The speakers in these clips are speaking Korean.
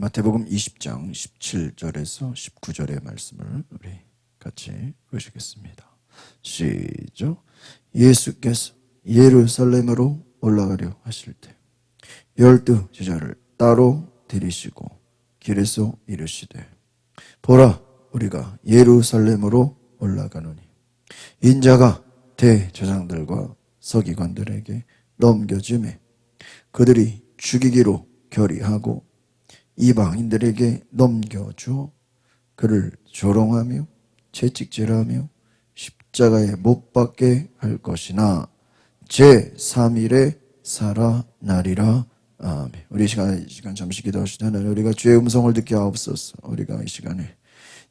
마태복음 20장 17절에서 19절의 말씀을 우리 같이 보시겠습니다. 시작. 예수께서 예루살렘으로 올라가려 하실 때 12 제자를 따로 데리시고 길에서 이르시되 보라 우리가 예루살렘으로 올라가노니 인자가 대제사장들과 서기관들에게 넘겨지매 그들이 죽이기로 결의하고 이방인들에게 넘겨주어 그를 조롱하며 채찍질하며 십자가에 못 박게 할 것이나 제3일에 살아나리라. 아멘. 우리 이 시간 잠시 기도하시다. 하나님, 우리가 주의 음성을 듣게 하옵소서. 우리가 이 시간에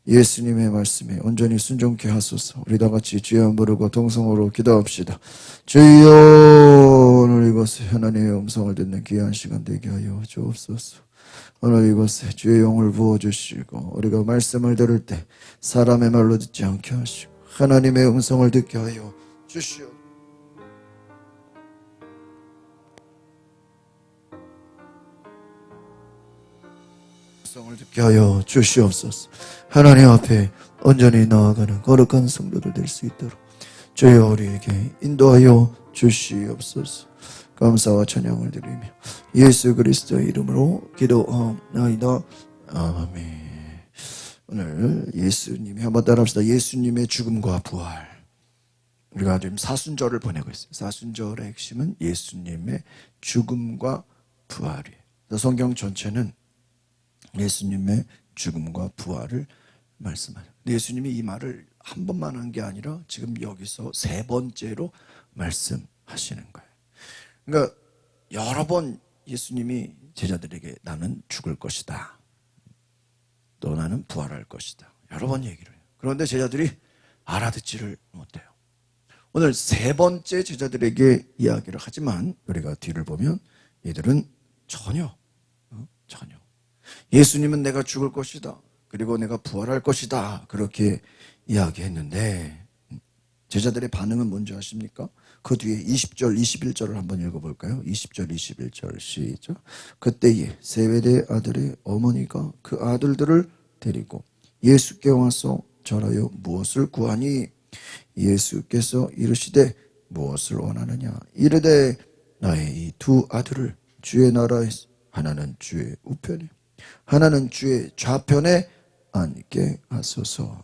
예수님의 말씀에 온전히 순종케 하소서. 우리 다 같이 주여 부르고 동성으로 기도합시다. 주여, 오늘 이곳에 하나님의 음성을 듣는 귀한 시간 되게 하여 주옵소서. 오늘 이곳에 주의 영을 부어주시고 우리가 말씀을 들을 때 사람의 말로 듣지 않게 하시고 하나님의 음성을 듣게 하여 주시오. 음성을 듣게 하여 주시옵소서. 하나님 앞에 온전히 나아가는 거룩한 성도들 될 수 있도록 주여 우리에게 인도하여 주시옵소서. 감사와 찬양을 드리며 예수 그리스도의 이름으로 기도하나이다. 아멘. 오늘 예수님이 한번 따라합시다. 예수님의 죽음과 부활. 우리가 지금 사순절을 보내고 있어요. 사순절의 핵심은 예수님의 죽음과 부활이에요. 성경 전체는 예수님의 죽음과 부활을 말씀하죠. 예수님이 이 말을 한 번만 한 게 아니라 지금 여기서 세 번째로 말씀하시는 거예요. 그러니까 여러 번 예수님이 제자들에게 나는 죽을 것이다. 또 나는 부활할 것이다. 여러 번 얘기를 해요. 그런데 제자들이 알아듣지를 못해요. 오늘 세 번째 제자들에게 이야기를 하지만 우리가 뒤를 보면 이들은 전혀 예수님은 내가 죽을 것이다. 그리고 내가 부활할 것이다. 그렇게 이야기했는데 제자들의 반응은 뭔지 아십니까? 그 뒤에 20절, 21절을 한번 읽어볼까요? 20절, 21절 시작. 그때에 세베대 아들의 어머니가 그 아들들을 데리고 예수께 와서 절하여 무엇을 구하니? 예수께서 이르시되 무엇을 원하느냐? 이르되 나의 이 두 아들을 주의 나라에서 하나는 주의 우편에 하나는 주의 좌편에 앉게 하소서.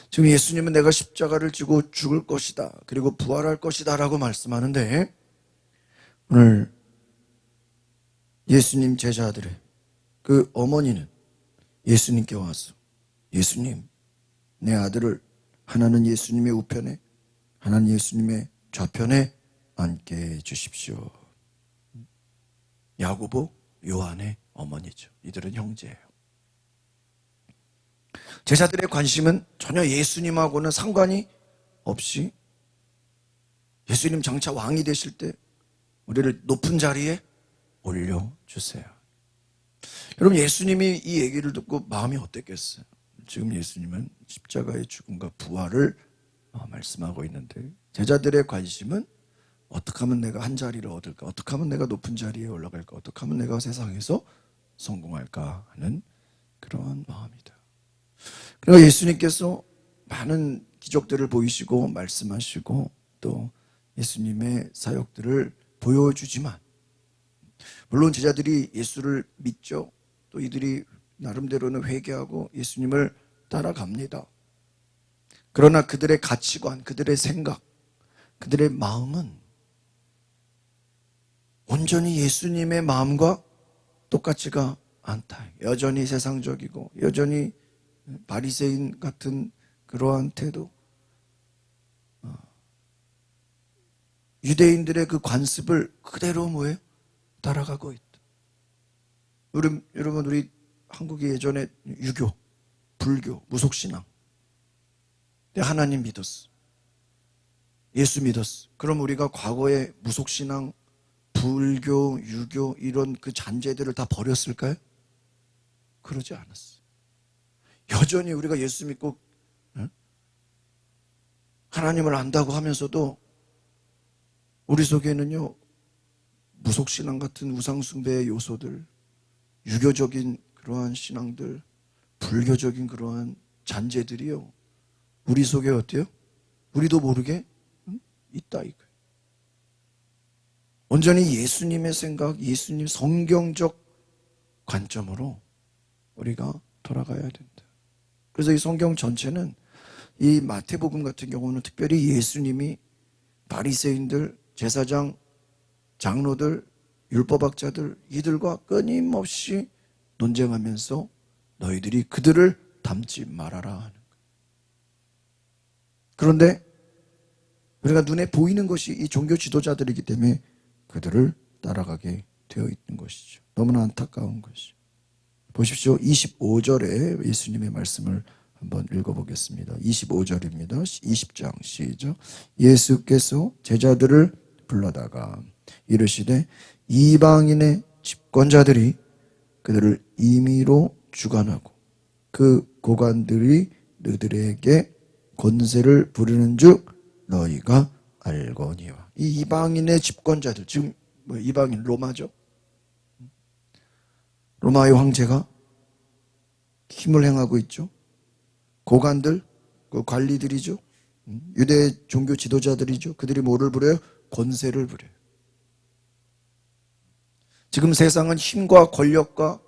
지금 예수님은 내가 십자가를 지고 죽을 것이다. 그리고 부활할 것이다 라고 말씀하는데 오늘 예수님 제자들의 그 어머니는 예수님께 와서 예수님 내 아들을 하나는 예수님의 우편에 하나는 예수님의 좌편에 앉게 해 주십시오. 야고보, 요한의 어머니죠. 이들은 형제예요. 제자들의 관심은 전혀 예수님하고는 상관이 없이 예수님 장차 왕이 되실 때 우리를 높은 자리에 올려주세요. 여러분 예수님이 이 얘기를 듣고 마음이 어땠겠어요? 지금 예수님은 십자가의 죽음과 부활을 말씀하고 있는데 제자들의 관심은 어떻게 하면 내가 한 자리를 얻을까? 어떻게 하면 내가 높은 자리에 올라갈까? 어떻게 하면 내가 세상에서 성공할까 하는 그런 마음이다. 그러니까 예수님께서 많은 기적들을 보이시고 말씀하시고 또 예수님의 사역들을 보여주지만 물론 제자들이 예수를 믿죠. 또 이들이 나름대로는 회개하고 예수님을 따라갑니다. 그러나 그들의 가치관, 그들의 생각, 그들의 마음은 온전히 예수님의 마음과 똑같지가 않다. 여전히 세상적이고 여전히 바리새인 같은 그러한 태도, 유대인들의 그 관습을 그대로 뭐예요? 따라가고 있다. 여러분 우리 한국이 예전에 유교, 불교, 무속신앙 하나님 믿었어. 예수 믿었어. 그럼 우리가 과거에 무속신앙, 불교, 유교 이런 그 잔재들을 다 버렸을까요? 그러지 않았어. 여전히 우리가 예수 믿고 하나님을 안다고 하면서도 우리 속에는요 무속신앙 같은 우상숭배의 요소들, 유교적인 그러한 신앙들, 불교적인 그러한 잔재들이요, 우리 속에 어때요? 우리도 모르게 있다 이거예요. 온전히 예수님의 생각, 예수님 성경적 관점으로 우리가 돌아가야 된다. 그래서 이 성경 전체는, 이 마태복음 같은 경우는 특별히 예수님이 바리새인들, 제사장, 장로들, 율법학자들, 이들과 끊임없이 논쟁하면서 너희들이 그들을 닮지 말아라 하는 거예요. 그런데 우리가 눈에 보이는 것이 이 종교 지도자들이기 때문에 그들을 따라가게 되어 있는 것이죠. 너무나 안타까운 것이죠. 보십시오. 25절에 예수님의 말씀을 한번 읽어보겠습니다. 25절입니다. 20장 시작. 예수께서 제자들을 불러다가 이르시되 이방인의 집권자들이 그들을 임의로 주관하고 그 고관들이 너희들에게 권세를 부리는 줄 너희가 알거니와. 이 이방인의 집권자들, 지금 뭐 이방인 로마죠. 로마의 황제가 힘을 행하고 있죠. 고관들, 그 관리들이죠. 유대 종교 지도자들이죠. 그들이 뭐를 부려요? 권세를 부려요. 지금 세상은 힘과 권력과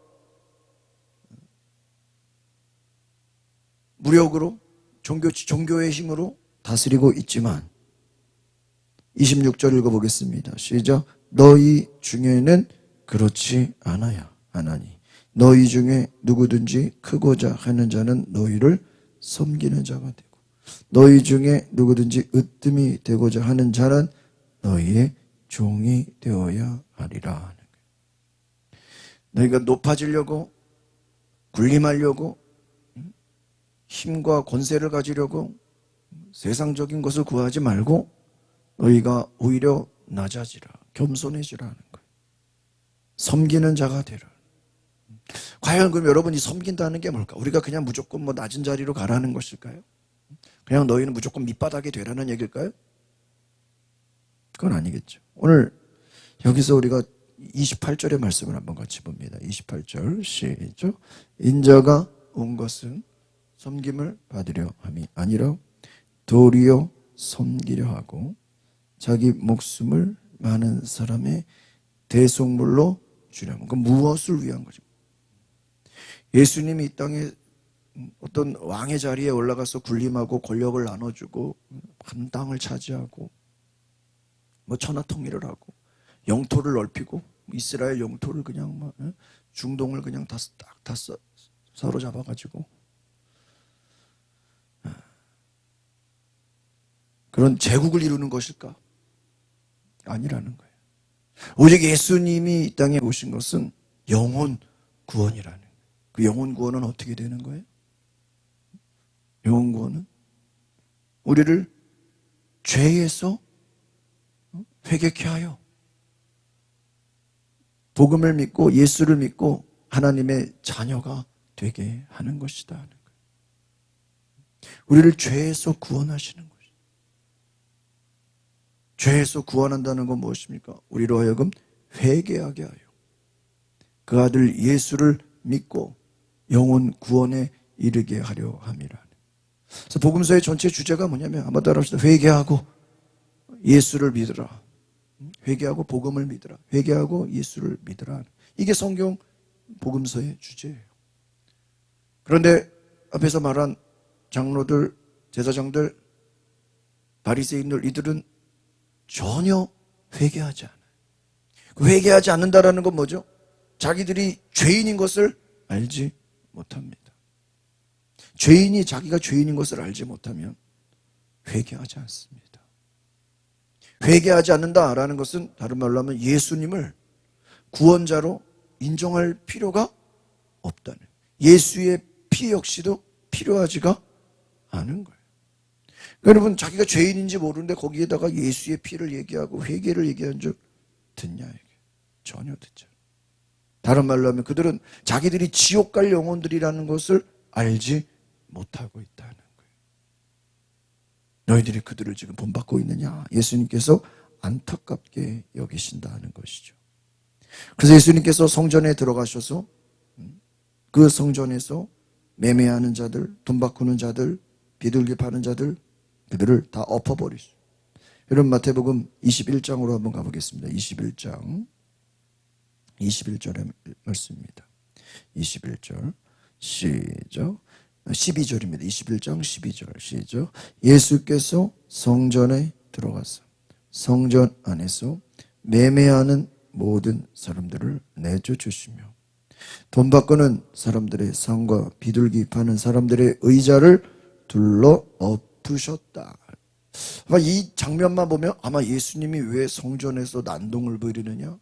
무력으로, 종교의 힘으로 다스리고 있지만 26절 읽어보겠습니다. 시작. 너희 중에는 그렇지 않아야 하나니 너희 중에 누구든지 크고자 하는 자는 너희를 섬기는 자가 되고 너희 중에 누구든지 으뜸이 되고자 하는 자는 너희의 종이 되어야 하리라 하는 거예요. 너희가 높아지려고, 군림하려고, 힘과 권세를 가지려고 세상적인 것을 구하지 말고 너희가 오히려 낮아지라, 겸손해지라는 거예요. 섬기는 자가 되라. 과연 그럼 여러분이 섬긴다는 게 뭘까? 우리가 그냥 무조건 뭐 낮은 자리로 가라는 것일까요? 그냥 너희는 무조건 밑바닥이 되라는 얘기일까요? 그건 아니겠죠. 오늘 여기서 우리가 28절의 말씀을 한번 같이 봅니다. 28절 시작. 인자가 온 것은 섬김을 받으려 함이 아니라 도리어 섬기려 하고 자기 목숨을 많은 사람의 대속물로 주려고. 그 무엇을 위한 거죠? 예수님이 이 땅에 어떤 왕의 자리에 올라가서 군림하고 권력을 나눠주고 한 땅을 차지하고 뭐 천하통일을 하고 영토를 넓히고 이스라엘 영토를 그냥 뭐 중동을 그냥 다 사로잡아가지고 그런 제국을 이루는 것일까? 아니라는 거예요. 오직 예수님이 이 땅에 오신 것은 영혼 구원이라는 거예요. 그 영혼 구원은 어떻게 되는 거예요? 영혼 구원은 우리를 죄에서 회개케 하여 복음을 믿고 예수를 믿고 하나님의 자녀가 되게 하는 것이다 하는 거예요. 우리를 죄에서 구원하시는 것이죠. 죄에서 구원한다는 건 무엇입니까? 우리로 하여금 회개하게 하여 그 아들 예수를 믿고 영혼 구원에 이르게 하려 함이라. 그래서 복음서의 전체 주제가 뭐냐면 한번 따라합시다. 회개하고 예수를 믿으라. 회개하고 복음을 믿으라. 회개하고 예수를 믿으라. 이게 성경 복음서의 주제예요. 그런데 앞에서 말한 장로들, 제사장들, 바리새인들, 이들은 전혀 회개하지 않아요. 회개하지 않는다라는 건 뭐죠? 자기들이 죄인인 것을 알지 못합니다. 죄인이 자기가 죄인인 것을 알지 못하면 회개하지 않습니다. 회개하지 않는다라는 것은 다른 말로 하면 예수님을 구원자로 인정할 필요가 없다는, 예수의 피 역시도 필요하지가 않은 거예요. 그러니까 여러분, 자기가 죄인인지 모르는데 거기에다가 예수의 피를 얘기하고 회개를 얘기한 줄 듣냐? 이게 전혀 듣죠. 다른 말로 하면 그들은 자기들이 지옥 갈 영혼들이라는 것을 알지 못하고 있다는 거예요. 너희들이 그들을 지금 본받고 있느냐? 예수님께서 안타깝게 여기신다는 것이죠. 그래서 예수님께서 성전에 들어가셔서 그 성전에서 매매하는 자들, 돈 바꾸는 자들, 비둘기 파는 자들, 그들을 다 엎어버리죠. 여러분 마태복음 21장으로 한번 가보겠습니다. 21장 21절의 말씀입니다. 21절 시작. 12절입니다. 21장 12절 시작. 예수께서 성전에 들어가서 성전 안에서 매매하는 모든 사람들을 내쫓으시며 돈 바꾸는 사람들의 상과 비둘기 파는 사람들의 의자를 둘러 엎으셨다. 아마 이 장면만 보면 아마 예수님이 왜 성전에서 난동을 부리느냐?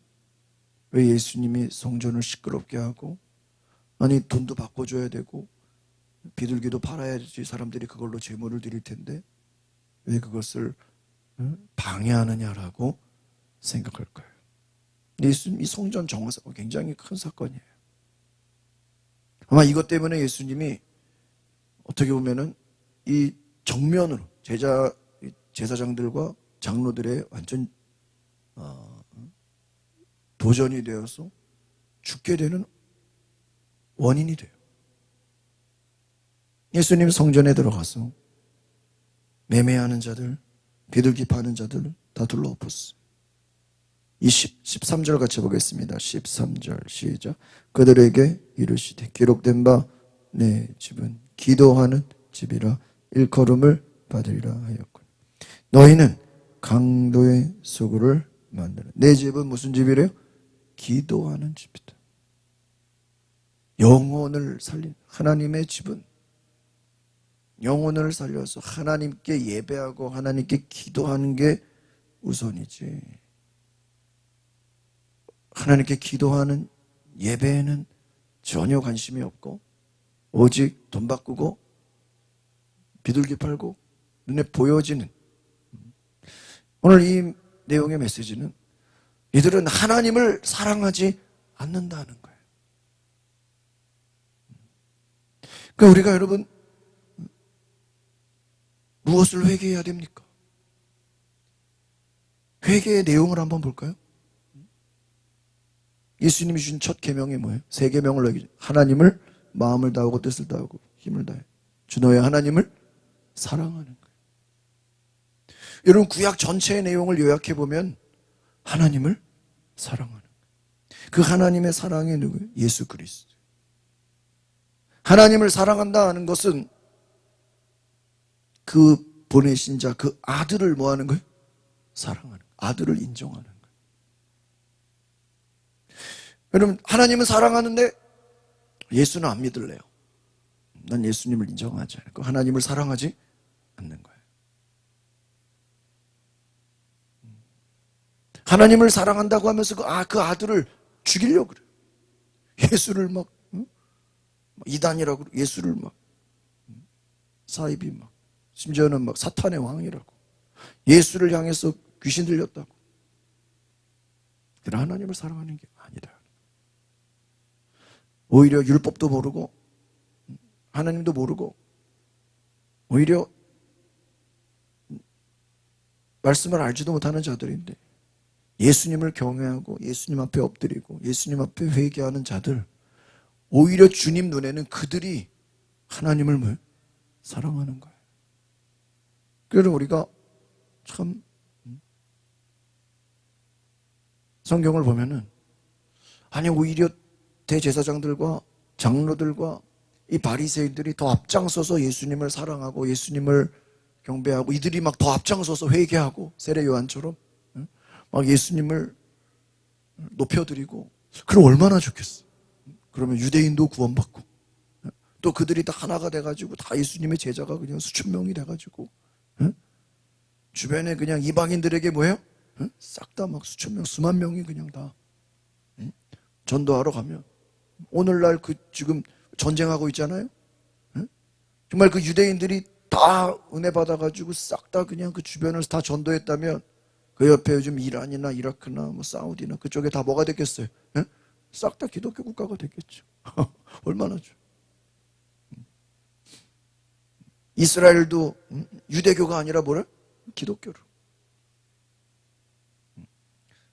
왜 예수님이 성전을 시끄럽게 하고, 아니 돈도 바꿔줘야 되고 비둘기도 팔아야지 사람들이 그걸로 제물을 드릴 텐데 왜 그것을 방해하느냐라고 생각할 거예요. 예수님 이 성전 정화사가 굉장히 큰 사건이에요. 아마 이것 때문에 예수님이 어떻게 보면은 이 정면으로 제사장들과 장로들의 완전 도전이 되어서 죽게 되는 원인이 돼요. 예수님 성전에 들어가서 매매하는 자들, 비둘기 파는 자들 다 둘러 엎었어요. 13절 같이 보겠습니다. 13절 시작. 그들에게 이르시되 기록된 바 내 집은 기도하는 집이라 일컬음을 받으리라 하였군. 너희는 강도의 소굴을 만드는 내 집은 무슨 집이래요? 기도하는 집이다. 영혼을 살린 하나님의 집은 영혼을 살려서 하나님께 예배하고 하나님께 기도하는 게 우선이지. 하나님께 기도하는 예배에는 전혀 관심이 없고 오직 돈 바꾸고 비둘기 팔고 눈에 보여지는, 오늘 이 내용의 메시지는 이들은 하나님을 사랑하지 않는다는 거예요. 그러니까 우리가 여러분 무엇을 회개해야 됩니까? 회개의 내용을 한번 볼까요? 예수님이 주신 첫 계명이 뭐예요? 세 계명을 너에게 하나님을 마음을 다하고 뜻을 다하고 힘을 다해 주 너의 하나님을 사랑하는 거예요. 여러분 구약 전체의 내용을 요약해 보면 하나님을 사랑하는 거예요. 그 하나님의 사랑이 누구예요? 예수 그리스도. 하나님을 사랑한다 하는 것은 그 보내신 자, 그 아들을 뭐 하는 거예요? 사랑하는 거예요. 아들을 인정하는 거예요. 여러분 하나님은 사랑하는데 예수는 안 믿을래요. 난 예수님을 인정하지 않고 하나님을 사랑하지 않는 거예요. 하나님을 사랑한다고 하면서 그 아들을 죽이려고 그래요. 예수를 막 이단이라고 예수를 막 사입이 막 심지어는 막 사탄의 왕이라고 예수를 향해서 귀신 들렸다고. 그러나 하나님을 사랑하는 게 아니다. 오히려 율법도 모르고 하나님도 모르고 오히려 말씀을 알지도 못하는 자들인데 예수님을 경외하고 예수님 앞에 엎드리고 예수님 앞에 회개하는 자들, 오히려 주님 눈에는 그들이 하나님을 뭐 사랑하는 거예요. 그래서 우리가 참 성경을 보면은 아니 오히려 대제사장들과 장로들과 이 바리새인들이 더 앞장서서 예수님을 사랑하고 예수님을 경배하고 이들이 막 더 앞장서서 회개하고 세례 요한처럼 막 예수님을 높여드리고 그럼 얼마나 좋겠어. 그러면 유대인도 구원받고 또 그들이 다 하나가 돼가지고 다 예수님의 제자가 그냥 수천 명이 돼가지고 주변에 그냥 이방인들에게 뭐예요? 싹 다 막 수천 명 수만 명이 그냥 다 전도하러 가면 오늘날 그 지금 전쟁하고 있잖아요. 정말 그 유대인들이 다 은혜 받아가지고 싹 다 그냥 그 주변을 다 전도했다면 그 옆에 요즘 이란이나 이라크나 뭐 사우디나 그쪽에 다 뭐가 됐겠어요? 싹 다 기독교 국가가 됐겠죠. 얼마나 좋아. 이스라엘도 유대교가 아니라 뭐래? 기독교로.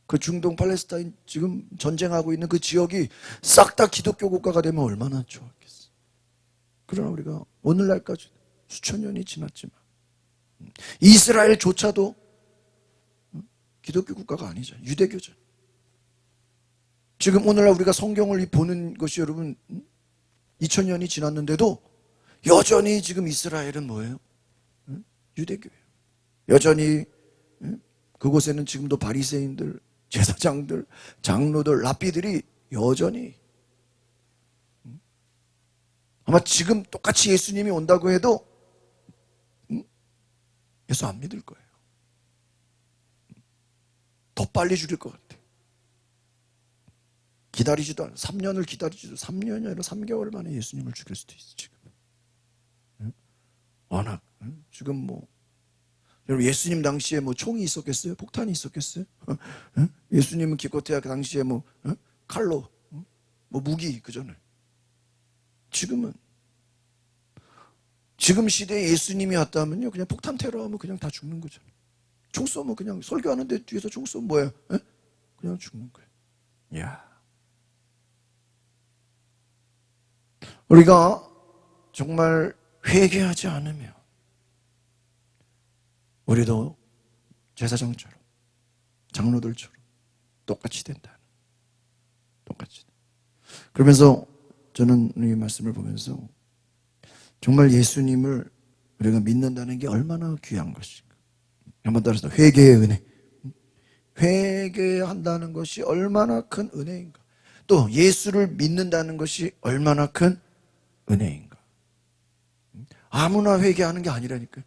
그 중동 팔레스타인 지금 전쟁하고 있는 그 지역이 싹 다 기독교 국가가 되면 얼마나 좋았겠어. 그러나 우리가 오늘날까지 수천 년이 지났지만 이스라엘조차도 기독교 국가가 아니죠. 유대교죠. 지금 오늘날 우리가 성경을 보는 것이 여러분 2000년이 지났는데도 여전히 지금 이스라엘은 뭐예요? 유대교예요. 여전히 그곳에는 지금도 바리새인들, 제사장들, 장로들, 랍비들이 여전히 아마 지금 똑같이 예수님이 온다고 해도 예수 안 믿을 거예요. 더 빨리 죽일 것 같아. 기다리지도 않아. 3년을 기다리지도 3년이 아니라 3개월 만에 예수님을 죽일 수도 있어 지금. 워낙 지금 뭐 여러분 예수님 당시에 뭐 총이 있었겠어요? 폭탄이 있었겠어요? 예수님은 기껏해야 그 당시에 뭐 칼로 뭐 무기 그전에. 지금은 지금 시대에 예수님이 왔다면요 그냥 폭탄 테러하면 그냥 다 죽는 거잖아요. 총 쏘면 그냥 설교하는데 뒤에서 총 쏘면 뭐예요? 그냥 죽는 거예요. 야, 우리가 정말 회개하지 않으면 우리도 제사장처럼 장로들처럼 똑같이 된다는. 똑같이. 그러면서 저는 이 말씀을 보면서 정말 예수님을 우리가 믿는다는 게 얼마나 귀한 것인가. 한번 따라서 회개의 은혜. 회개한다는 것이 얼마나 큰 은혜인가. 또 예수를 믿는다는 것이 얼마나 큰 은혜인가. 아무나 회개하는 게 아니라니까요.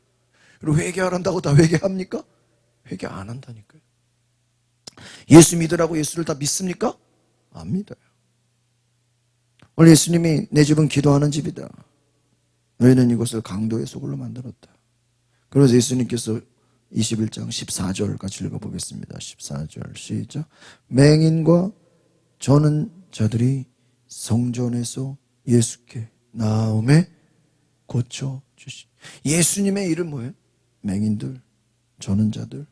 그리고 회개하란다고 다 회개합니까? 회개 안 한다니까요. 예수 믿으라고 예수를 다 믿습니까? 안 믿어요. 오늘 예수님이 내 집은 기도하는 집이다. 너희는 이곳을 강도의 소굴로 만들었다. 그래서 예수님께서 21장 14절 같이 읽어보겠습니다. 14절 시작. 맹인과 저는 자들이 성전에서 예수께 나음에 고쳐주시. 예수님의 이름 뭐예요? 맹인들, 저는 자들,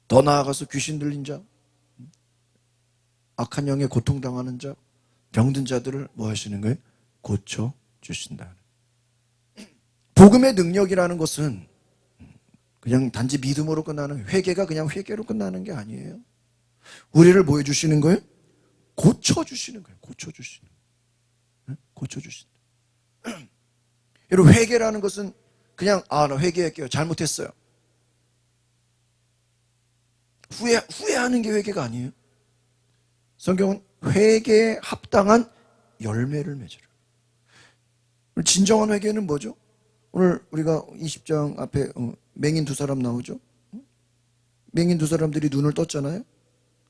더 나아가서 귀신 들린 자, 악한 영에 고통당하는 자, 병든 자들을 뭐 하시는 거예요? 고쳐주신다. 복음의 능력이라는 것은 그냥 단지 믿음으로 끝나는, 회개가 그냥 회개로 끝나는 게 아니에요. 우리를 뭐 해주시는 거예요? 고쳐주시는 거예요. 고쳐주시는 거예요. 고쳐주신다. 여러분, 회개라는 것은 그냥 나 회개할게요. 잘못했어요. 후회하는 게 회개가 아니에요. 성경은 회개에 합당한 열매를 맺으라. 진정한 회개는 뭐죠? 오늘 우리가 20장 앞에 맹인 두 사람 나오죠. 맹인 두 사람들이 눈을 떴잖아요.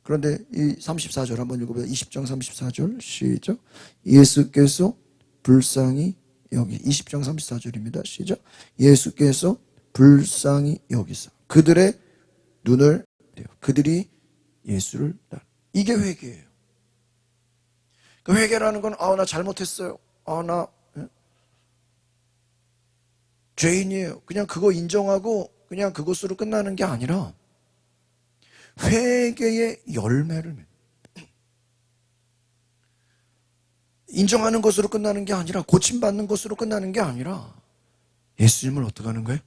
그런데 이 34절 한번 읽어봐요. 20장 34절 시작. 예수께서 불쌍히 여기 20장 34절입니다. 시작. 예수께서 불쌍히 여기서 그들의 눈을 그들이 예수를 따라. 이게 회개예요. 그 회개라는 건 나 잘못했어요. 나 죄인이에요. 그냥 그거 인정하고 그냥 그것으로 끝나는 게 아니라 회개의 열매를 인정하는 것으로 끝나는 게 아니라 고침받는 것으로 끝나는 게 아니라 예수님을 어떻게 하는 거예요?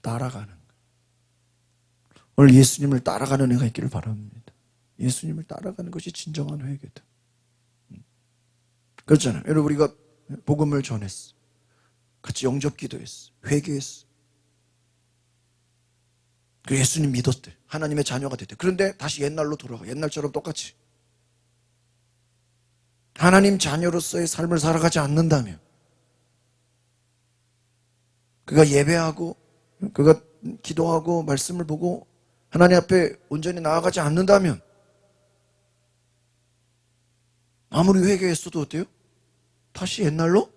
따라가는 거예요. 오늘 예수님을 따라가는 애가 있기를 바랍니다. 예수님을 따라가는 것이 진정한 회개다. 그렇잖아요. 여러분 우리가 복음을 전했어. 같이 영접 기도했어. 회개했어. 그 예수님 믿었대. 하나님의 자녀가 됐대. 그런데 다시 옛날로 돌아가. 옛날처럼 똑같이. 하나님 자녀로서의 삶을 살아가지 않는다면, 그가 예배하고 그가 기도하고 말씀을 보고 하나님 앞에 온전히 나아가지 않는다면 아무리 회개했어도 어때요? 다시 옛날로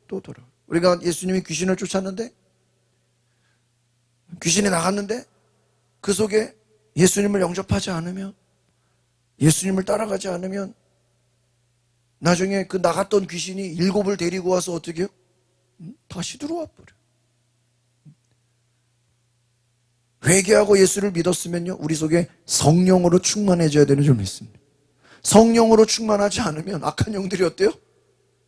또 돌아가. 우리가 예수님이 귀신을 쫓았는데, 귀신이 나갔는데 그 속에 예수님을 영접하지 않으면, 예수님을 따라가지 않으면 나중에 그 나갔던 귀신이 7을 데리고 와서 어떻게 해요? 다시 들어와 버려. 회개하고 예수를 믿었으면요, 우리 속에 성령으로 충만해져야 되는 줄 믿습니다. 성령으로 충만하지 않으면 악한 영들이 어때요?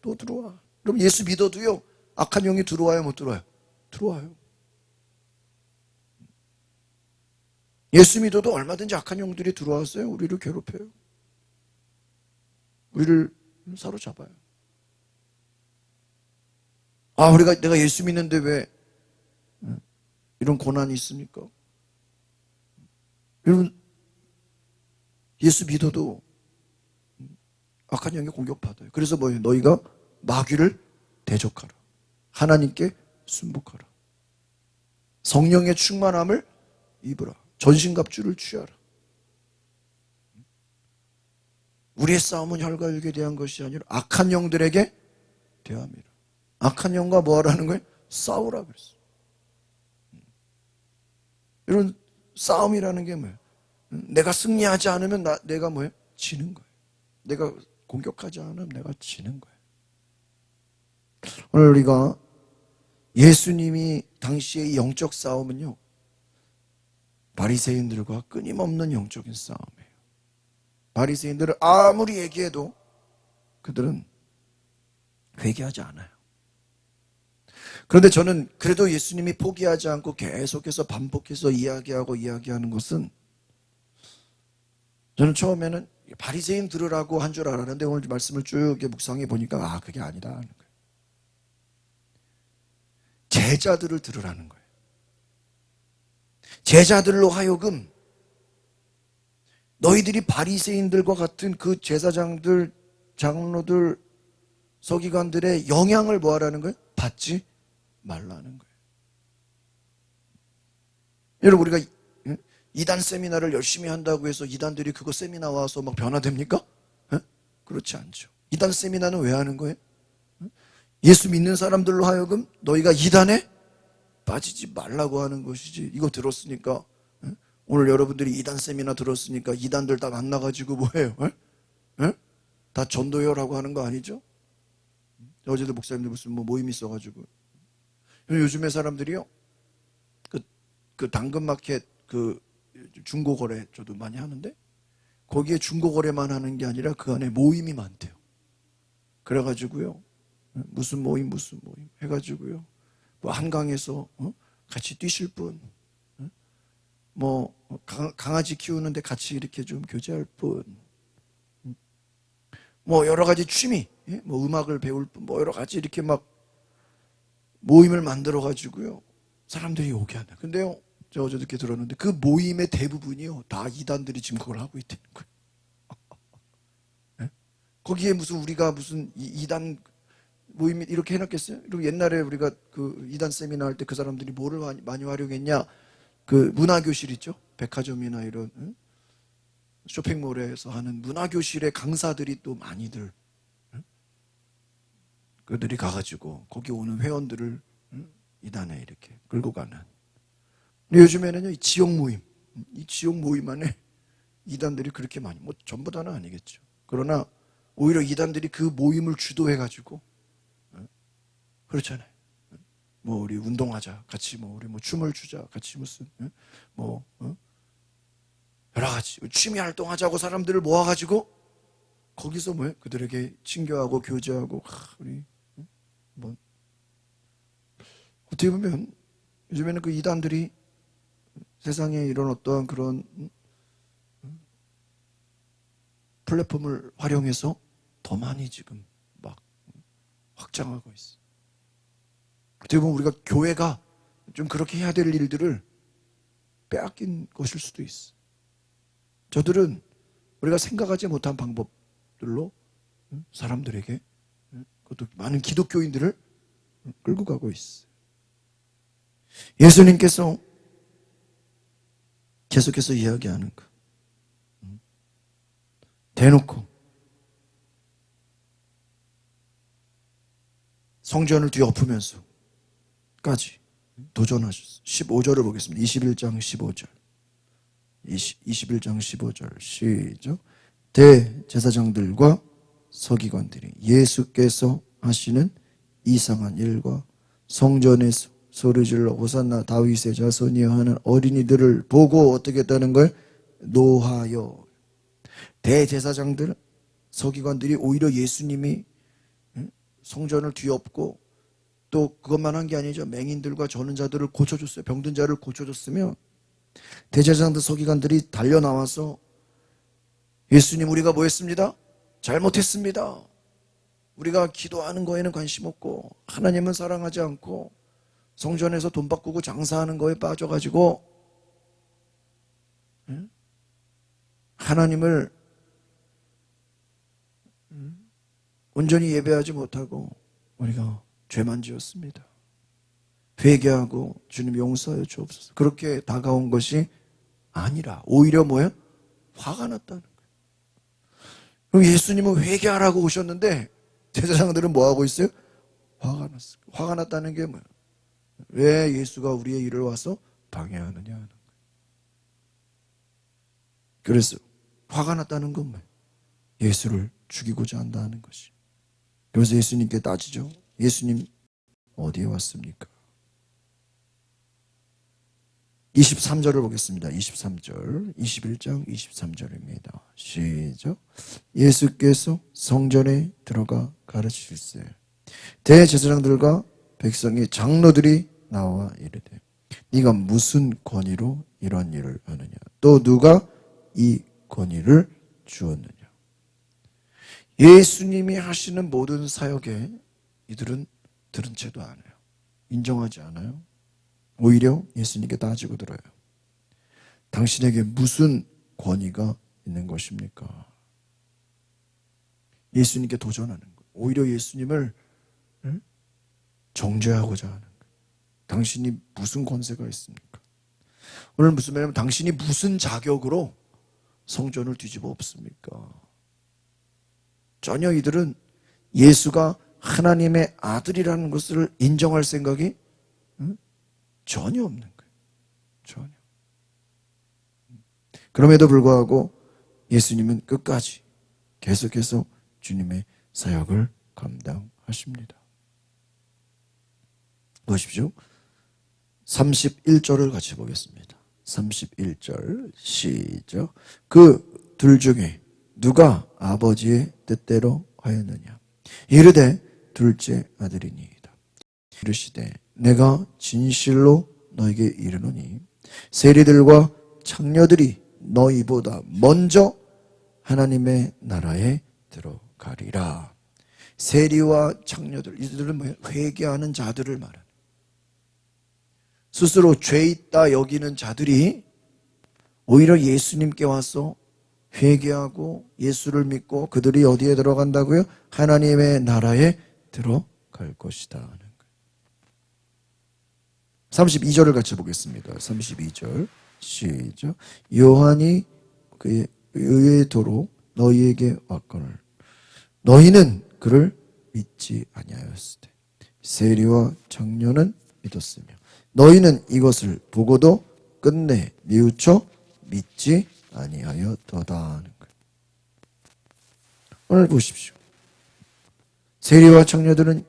또 들어와. 그럼 예수 믿어도요, 악한 영이 들어와요, 못 들어와요? 들어와요. 예수 믿어도 얼마든지 악한 영들이 들어왔어요. 우리를 괴롭혀요. 우리를 사로잡아요. 아, 내가 예수 믿는데 왜 이런 고난이 있습니까? 여러분, 예수 믿어도 악한 영에 공격받아요. 그래서 뭐예요? 너희가 마귀를 대적하라. 하나님께 순복하라. 성령의 충만함을 입으라. 전신갑주를 취하라. 우리의 싸움은 혈과 육에 대한 것이 아니라 악한 영들에게 대함이라. 악한 영과 뭐 하라는 거예요? 싸우라 그랬어요. 이런 싸움이라는 게 뭐예요? 내가 승리하지 않으면 내가 뭐예요? 지는 거예요. 내가 공격하지 않으면 내가 지는 거예요. 오늘 우리가 예수님이 당시의 영적 싸움은요, 바리새인들과 끊임없는 영적인 싸움이에요. 바리새인들을 아무리 얘기해도 그들은 회개하지 않아요. 그런데 저는 그래도 예수님이 포기하지 않고 계속해서 반복해서 이야기하는 것은, 저는 처음에는 바리새인 들으라고 한 줄 알았는데 오늘 말씀을 쭉 묵상해 보니까 그게 아니다 하는 거예요. 제자들을 들으라는 거예요. 제자들로 하여금 너희들이 바리새인들과 같은 그 제사장들, 장로들, 서기관들의 영향을 뭐 하라는 거예요? 받지 말라는 거예요. 여러분, 우리가 이단 세미나를 열심히 한다고 해서 이단들이 그거 세미나 와서 막 변화됩니까? 그렇지 않죠. 이단 세미나는 왜 하는 거예요? 예수 믿는 사람들로 하여금 너희가 이단에 빠지지 말라고 하는 것이지. 이거 들었으니까, 오늘 여러분들이 이단 세미나 들었으니까 이단들 다 만나가지고 뭐해요? 다 전도요라고 하는 거 아니죠? 어제도 목사님들 무슨 모임 있어가지고, 요즘에 사람들이요, 그 당근마켓 중고거래 저도 많이 하는데, 거기에 중고거래만 하는 게 아니라 그 안에 모임이 많대요. 그래가지고요, 무슨 모임 해가지고요, 뭐 한강에서 같이 뛰실 분, 뭐 강아지 키우는데 같이 이렇게 좀 교제할 분, 뭐 여러 가지 취미, 뭐 음악을 배울 분, 뭐 여러 가지 이렇게 막 모임을 만들어 가지고요, 사람들이 오게 한다. 근데요, 저 어제 듣게 들었는데 그 모임의 대부분이요, 다 이단들이 지금 그걸 하고 있다는 거예요. 거기에 우리가 무슨 이단 모임이 이렇게 해놨겠어요? 그리고 옛날에 우리가 그 이단 세미나 할 때 그 사람들이 뭐를 많이 활용했냐? 그 문화교실 있죠? 백화점이나 이런 쇼핑몰에서 하는 문화교실의 강사들이 또 많이들, 그들이 가가지고 거기 오는 회원들을 이단에 이렇게 끌고 가는. 근데 요즘에는요, 이 지역 모임 안에 이단들이 그렇게 많이, 뭐 전부 다는 아니겠죠. 그러나 오히려 이단들이 그 모임을 주도해가지고, 그렇잖아요. 뭐 우리 운동하자, 같이 뭐 우리 뭐 춤을 추자, 같이 무슨 뭐 여러 가지 취미 활동하자고 사람들을 모아가지고 거기서 뭐예요? 그들에게 친교하고 교제하고, 우리 뭐 어떻게 보면 요즘에는 그 이단들이 세상에 이런 어떠한 그런 플랫폼을 활용해서 더 많이 지금 막 확장하고 있어. 어떻게 보면 우리가 교회가 좀 그렇게 해야 될 일들을 빼앗긴 것일 수도 있어. 저들은 우리가 생각하지 못한 방법들로 사람들에게, 그것도 많은 기독교인들을 끌고 가고 있어. 예수님께서 계속해서 이야기하는 거, 대놓고 성전을 뒤엎으면서까지 도전하셨어요. 15절을 보겠습니다. 21장 15절. 21장 15절 시작. 대제사장들과 서기관들이 예수께서 하시는 이상한 일과 성전에서 소리질러 호산나 다윗의 자손이여 하는 어린이들을 보고 어떻게 했다는 걸? 노하여. 대제사장들, 서기관들이 오히려 예수님이 성전을 뒤엎고 또 그것만 한 게 아니죠. 맹인들과 저는 자들을 고쳐줬어요. 병든 자를 고쳐줬으면 대제사장들, 서기관들이 달려나와서 예수님, 우리가 뭐 했습니다? 잘못했습니다. 우리가 기도하는 거에는 관심 없고 하나님은 사랑하지 않고 성전에서 돈 바꾸고 장사하는 거에 빠져가지고 하나님을 온전히 예배하지 못하고 우리가 죄만 지었습니다. 회개하고 주님 용서하여 주옵소서. 그렇게 다가온 것이 아니라 오히려 뭐예요? 화가 났다는 거예요. 그럼 예수님은 회개하라고 오셨는데 제사장들은 뭐 하고 있어요? 화가 났어요. 화가 났다는 게 뭐예요? 왜 예수가 우리의 일을 와서 방해하느냐 하는 거예요. 그래서 화가 났다는 건 뭐예요? 예수를 죽이고자 한다는 것이. 그래서 예수님께 따지죠. 예수님 어디에 왔습니까? 23절을 보겠습니다. 23절, 21장 23절입니다. 시작. 예수께서 성전에 들어가 가르치실세 대제사장들과 백성의 장로들이 나와 이르되 네가 무슨 권위로 이런 일을 하느냐? 또 누가 이 권위를 주었느냐? 예수님이 하시는 모든 사역에 이들은 들은 채도 않아요. 인정하지 않아요. 오히려 예수님께 따지고 들어요. 당신에게 무슨 권위가 있는 것입니까? 예수님께 도전하는 거예요. 오히려 예수님을 정죄하고자 하는 거예요. 당신이 무슨 권세가 있습니까? 오늘 무슨 말이냐면 당신이 무슨 자격으로 성전을 뒤집어 엎습니까? 전혀 이들은 예수가 하나님의 아들이라는 것을 인정할 생각이 전혀 없는 거예요. 전혀. 그럼에도 불구하고 예수님은 끝까지 계속해서 주님의 사역을 감당하십니다. 보십시오. 31절을 같이 보겠습니다. 31절 시작. 그 둘 중에 누가 아버지의 뜻대로 하였느냐? 이르되 둘째 아들이니이다. 이르시되 내가 진실로 너에게 이르노니 세리들과 창녀들이 너희보다 먼저 하나님의 나라에 들어가리라. 세리와 창녀들, 이들은 뭐예요? 회개하는 자들을 말하는, 스스로 죄 있다 여기는 자들이 오히려 예수님께 와서 회개하고 예수를 믿고 그들이 어디에 들어간다고요? 하나님의 나라에 들어갈 것이다 하는 거예요. 32절을 같이 보겠습니다. 32절 시작. 요한이 그의 의의 도로 너희에게 왔거늘 너희는 그를 믿지 아니하였으되 세리와 장녀는 믿었으며 너희는 이것을 보고도 끝내 뉘우쳐 믿지 아니하였도다 하는 거예요. 오늘 보십시오. 세리와 장녀들은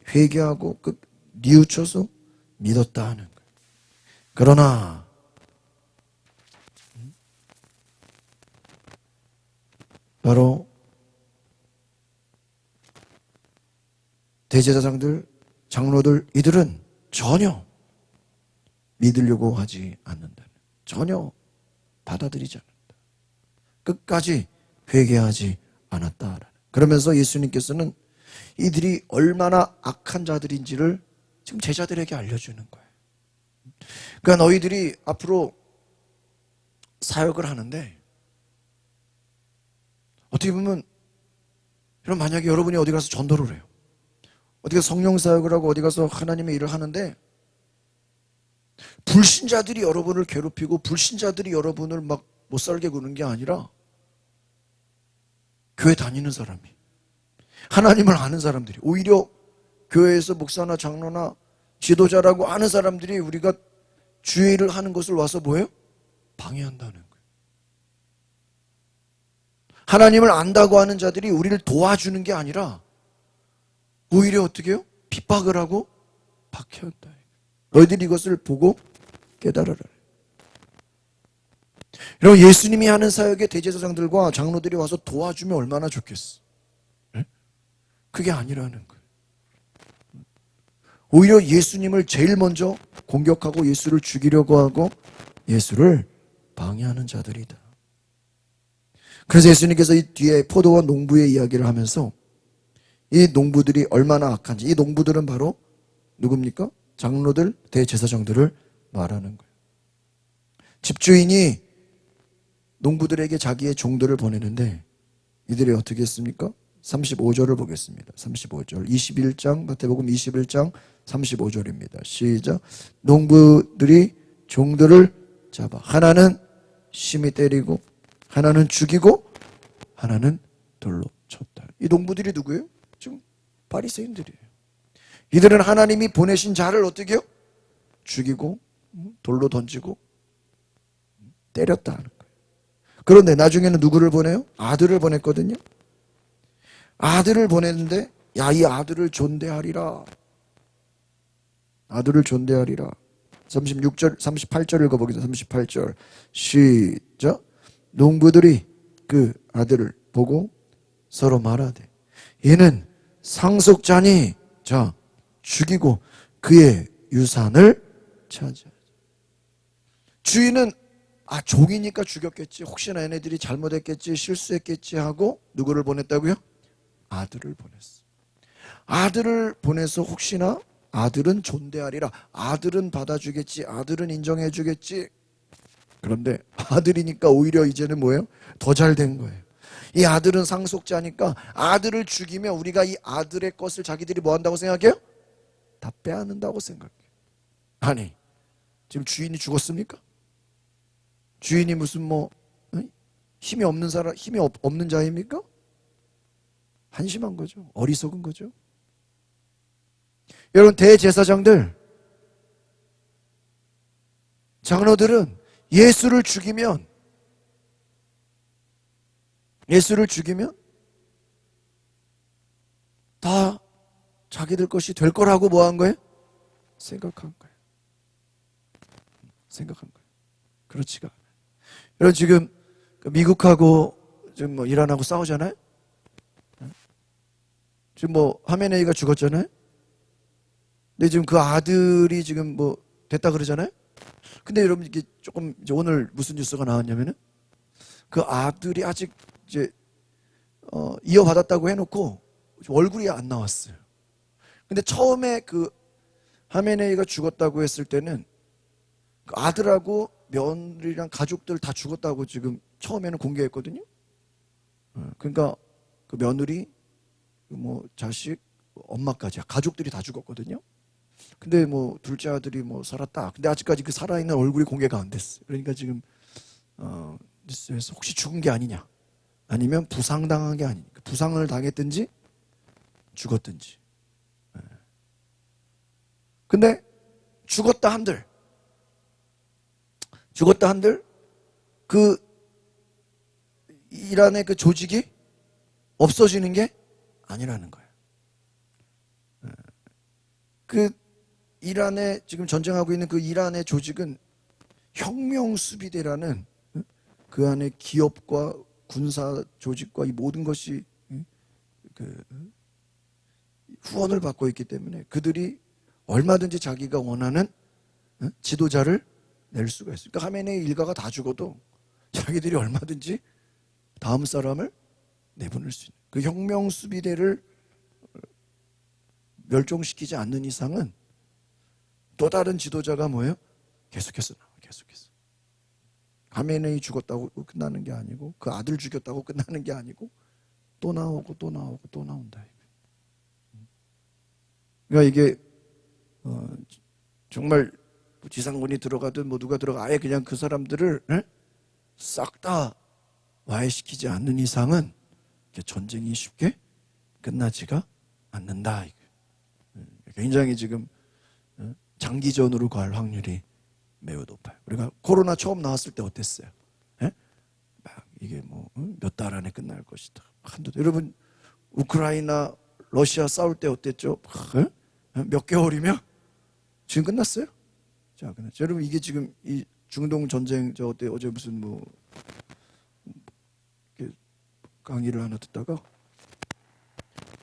회개하고 뉘우쳐서 믿었다 하는 거예요. 그러나 바로 대제사장들, 장로들 이들은 전혀 믿으려고 하지 않는다. 전혀 받아들이지 않는다. 끝까지 회개하지 않았다. 그러면서 예수님께서는 이들이 얼마나 악한 자들인지를 지금 제자들에게 알려주는 거예요. 그러니까 너희들이 앞으로 사역을 하는데 어떻게 보면 여러분 만약에 여러분이 어디 가서 전도를 해요. 어디 가서 성령 사역을 하고 어디 가서 하나님의 일을 하는데 불신자들이 여러분을 괴롭히고 불신자들이 여러분을 막 못살게 구는 게 아니라 교회 다니는 사람이 하나님을 아는 사람들이 오히려 교회에서 목사나 장로나 지도자라고 아는 사람들이 우리가 주의 일을 하는 것을 와서 뭐예요? 방해한다는 거예요. 하나님을 안다고 하는 자들이 우리를 도와주는 게 아니라 오히려 어떻게 해요? 핍박을 하고 박해한다. 너희들이 이것을 보고 깨달아라. 여러분, 예수님이 하는 사역에 대제사장들과 장로들이 와서 도와주면 얼마나 좋겠어. 네? 그게 아니라는 거예요. 오히려 예수님을 제일 먼저 공격하고 예수를 죽이려고 하고 예수를 방해하는 자들이다. 그래서 예수님께서 이 뒤에 포도원 농부의 이야기를 하면서 이 농부들이 얼마나 악한지, 이 농부들은 바로 누굽니까? 장로들, 대제사장들을 말하는 거예요. 집주인이 농부들에게 자기의 종들을 보내는데 이들이 어떻게 했습니까? 35절을 보겠습니다. 35절. 21장, 마태복음 21장 35절입니다. 시작. 농부들이 종들을 잡아 하나는 심히 때리고 하나는 죽이고 하나는 돌로 쳤다. 이 농부들이 누구예요? 지금 바리새인들이에요. 이들은 하나님이 보내신 자를 어떻게 해요? 죽이고 돌로 던지고 때렸다 하는 거예요. 그런데 나중에는 누구를 보내요? 아들을 보냈거든요. 아들을 보냈는데 야, 이 아들을 존대하리라. 아들을 존대하리라. 36절, 38절 읽어보겠습니다. 38절. 시작. 농부들이 그 아들을 보고 서로 말하되 얘는 상속자니 자 죽이고 그의 유산을 차지하자. 주인은 종이니까 죽였겠지, 혹시나 얘네들이 잘못했겠지, 실수했겠지 하고 누구를 보냈다고요? 아들을 보냈어. 아들을 보내서 혹시나 아들은 존대하리라, 아들은 받아주겠지, 아들은 인정해주겠지. 그런데 아들이니까 오히려 이제는 뭐예요? 더 잘 된 거예요. 이 아들은 상속자니까 아들을 죽이면 우리가 이 아들의 것을 자기들이 뭐 한다고 생각해요? 다 빼앗는다고 생각해요. 아니, 지금 주인이 죽었습니까? 주인이 무슨 힘이 없는 사람, 힘이 없는 자입니까? 한심한 거죠. 어리석은 거죠. 여러분, 대제사장들, 장로들은 예수를 죽이면 다 자기들 것이 될 거라고 뭐 한 거예요? 생각한 거예요. 그렇지가 않아요. 여러분, 지금 미국하고 지금 이란하고 싸우잖아요. 지금 하메네이가 죽었잖아요. 근데 지금 그 아들이 지금 됐다 그러잖아요. 근데 여러분, 이게 조금 이제 오늘 무슨 뉴스가 나왔냐면은 그 아들이 아직 이제 이어받았다고 해놓고 얼굴이 안 나왔어요. 근데 처음에 그 하메네이가 죽었다고 했을 때는 그 아들하고 며느리랑 가족들 다 죽었다고 지금 처음에는 공개했거든요. 그러니까 그 며느리, 자식, 엄마까지 가족들이 다 죽었거든요. 근데 둘째 아들이 살았다. 근데 아직까지 그 살아있는 얼굴이 공개가 안 됐어요. 그러니까 지금 뉴스에서 혹시 죽은 게 아니냐, 아니면 부상당한 게 아니냐, 부상을 당했든지 죽었든지. 근데 죽었다 한들 그 이란의 그 조직이 없어지는 게 아니라는 거예요. 그 이란에 지금 전쟁하고 있는 그 이란의 조직은 혁명수비대라는 그 안에 기업과 군사 조직과 이 모든 것이 그 후원을 받고 있기 때문에 그들이 얼마든지 자기가 원하는 지도자를 낼 수가 있어요. 그러니까 하메네이 일가가 다 죽어도 자기들이 얼마든지 다음 사람을 내보낼 수 있는, 그 혁명수비대를 멸종시키지 않는 이상은 또 다른 지도자가 뭐예요? 계속해서 나와. 하메네이 죽었다고 끝나는 게 아니고, 그 아들 죽였다고 끝나는 게 아니고, 또 나오고 또 나온다. 그러니까 이게 정말 지상군이 들어가든 누가 들어가 아예 그냥 그 사람들을 싹 다 와해시키지 않는 이상은 전쟁이 쉽게 끝나지가 않는다. 굉장히 지금 장기전으로 갈 확률이 매우 높아요. 우리가 코로나 처음 나왔을 때 어땠어요? 막 이게 몇 달 안에 끝날 것이다. 여러분, 러시아 싸울 때 어땠죠? 몇 개월이면 지금 끝났어요? 자, 여러분 이게 지금 이 중동 전쟁 어제 무슨 강의를 하나 듣다가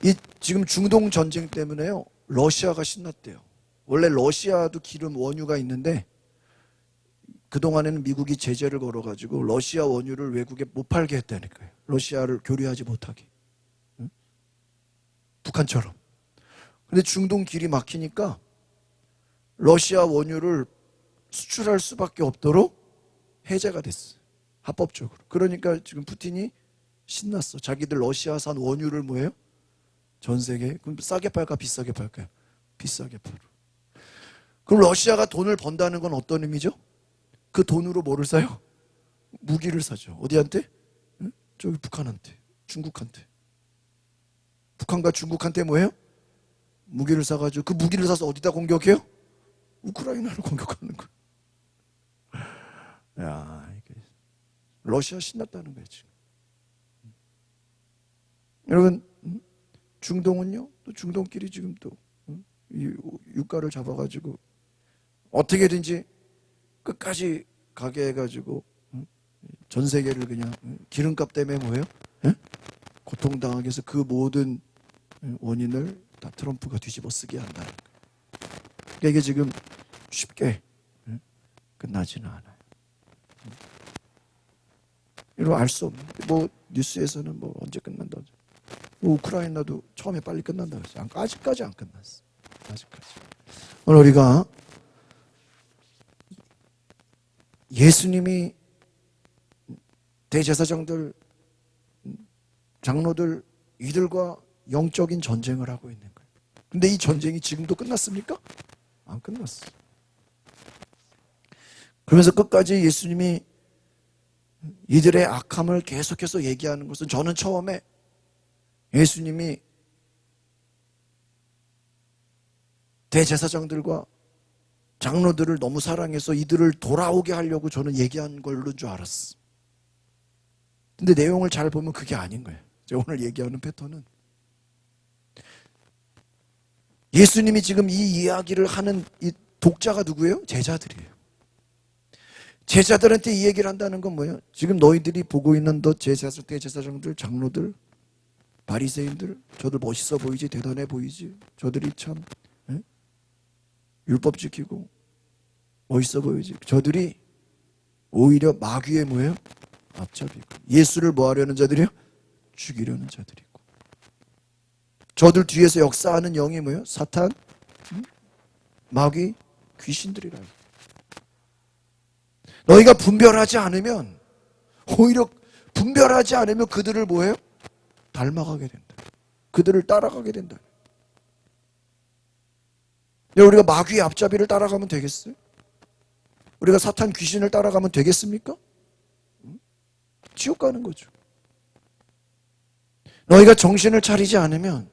이 지금 중동 전쟁 때문에요 러시아가 신났대요. 원래 러시아도 기름 원유가 있는데 그동안에는 미국이 제재를 걸어가지고 러시아 원유를 외국에 못 팔게 했다니까요. 러시아를 교류하지 못하게. 응? 북한처럼. 근데 중동 길이 막히니까 러시아 원유를 수출할 수밖에 없도록 해제가 됐어요. 합법적으로. 그러니까 지금 푸틴이 신났어. 자기들 러시아산 원유를 뭐예요? 전 세계에. 그럼 싸게 팔까 비싸게 팔까요? 비싸게 팔어. 그럼 러시아가 돈을 번다는 건 어떤 의미죠? 그 돈으로 뭐를 사요? 무기를 사죠. 어디한테? 응? 저기 북한한테. 중국한테. 북한과 중국한테 뭐예요? 무기를 사가지고 그 무기를 사서 어디다 공격해요? 우크라이나를 공격하는 거예요. 야, 이게 러시아 신났다는 거예요 지금. 여러분 중동은요 또 중동끼리 지금 또 이 유가를 잡아가지고 어떻게든지 끝까지 가게 해가지고 전 세계를 그냥 기름값 때문에 뭐예요? 고통당하게 해서 그 모든 원인을 다 트럼프가 뒤집어 쓰게 한다는 거예요. 그러니까 이게 지금 쉽게 끝나지는 않아요. 이거 알 수 없는 뉴스에서는 언제 끝난다. 우크라이나도 처음에 빨리 끝난다고 했어요. 아직까지 안 끝났어. 아직까지. 오늘 우리가 예수님이 대제사장들, 장로들 이들과 영적인 전쟁을 하고 있는 거예요. 근데 이 전쟁이 지금도 끝났습니까? 안 끝났어. 그러면서 끝까지 예수님이 이들의 악함을 계속해서 얘기하는 것은 저는 처음에 예수님이 대제사장들과 장로들을 너무 사랑해서 이들을 돌아오게 하려고 저는 얘기한 걸로 줄 알았어. 근데 내용을 잘 보면 그게 아닌 거예요. 제가 오늘 얘기하는 패턴은 예수님이 지금 이 이야기를 하는 이 독자가 누구예요? 제자들이에요. 제자들한테 이 얘기를 한다는 건 뭐예요? 지금 너희들이 보고 있는 대제사장들, 장로들, 바리새인들, 저들 멋있어 보이지, 대단해 보이지, 저들이 참 율법 지키고 멋있어 보이지. 저들이 오히려 마귀의 뭐예요? 앞잡이고 예수를 뭐 하려는 자들이요? 죽이려는 자들이고 저들 뒤에서 역사하는 영이 뭐예요? 사탄, 마귀, 귀신들이라. 너희가 분별하지 않으면 오히려 분별하지 않으면 그들을 뭐예요? 닮아가게 된다. 그들을 따라가게 된다. 우리가 마귀의 앞잡이를 따라가면 되겠어요? 우리가 사탄 귀신을 따라가면 되겠습니까? 지옥 가는 거죠. 너희가 정신을 차리지 않으면,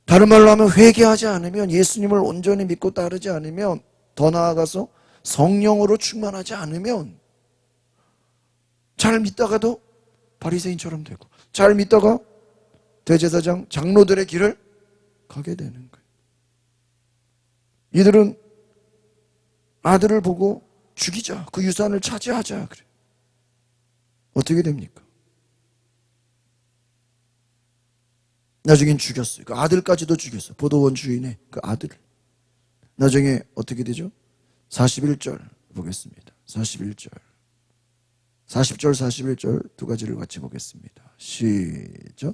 다른 말로 하면 회개하지 않으면, 예수님을 온전히 믿고 따르지 않으면, 더 나아가서 성령으로 충만하지 않으면 잘 믿다가도 바리새인처럼 되고 잘 믿다가 대제사장 장로들의 길을 가게 되는 거예요. 이들은 아들을 보고 죽이자, 그 유산을 차지하자 그래. 어떻게 됩니까? 나중엔 죽였어요. 그 아들까지도 죽였어요. 보도원 주인의 그 아들을. 나중에 어떻게 되죠? 41절 보겠습니다. 41절 41절 두 가지를 같이 보겠습니다. 시작.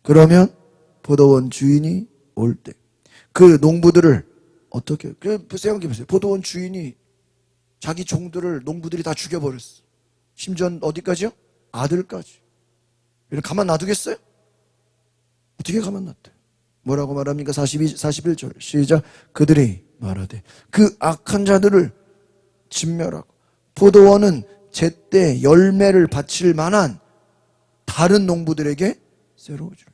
그러면 보도원 주인이 올 때 그 농부들을 어떻게, 생각해보세요. 보도원 주인이 자기 종들을 농부들이 다 죽여버렸어. 심지어 어디까지요? 아들까지. 이렇게 가만 놔두겠어요? 어떻게 가만 놔둬요? 뭐라고 말합니까? 41절 시작. 그들이 말하되 그 악한 자들을 진멸하고 포도원은 제때 열매를 바칠 만한 다른 농부들에게 새로워 주리라.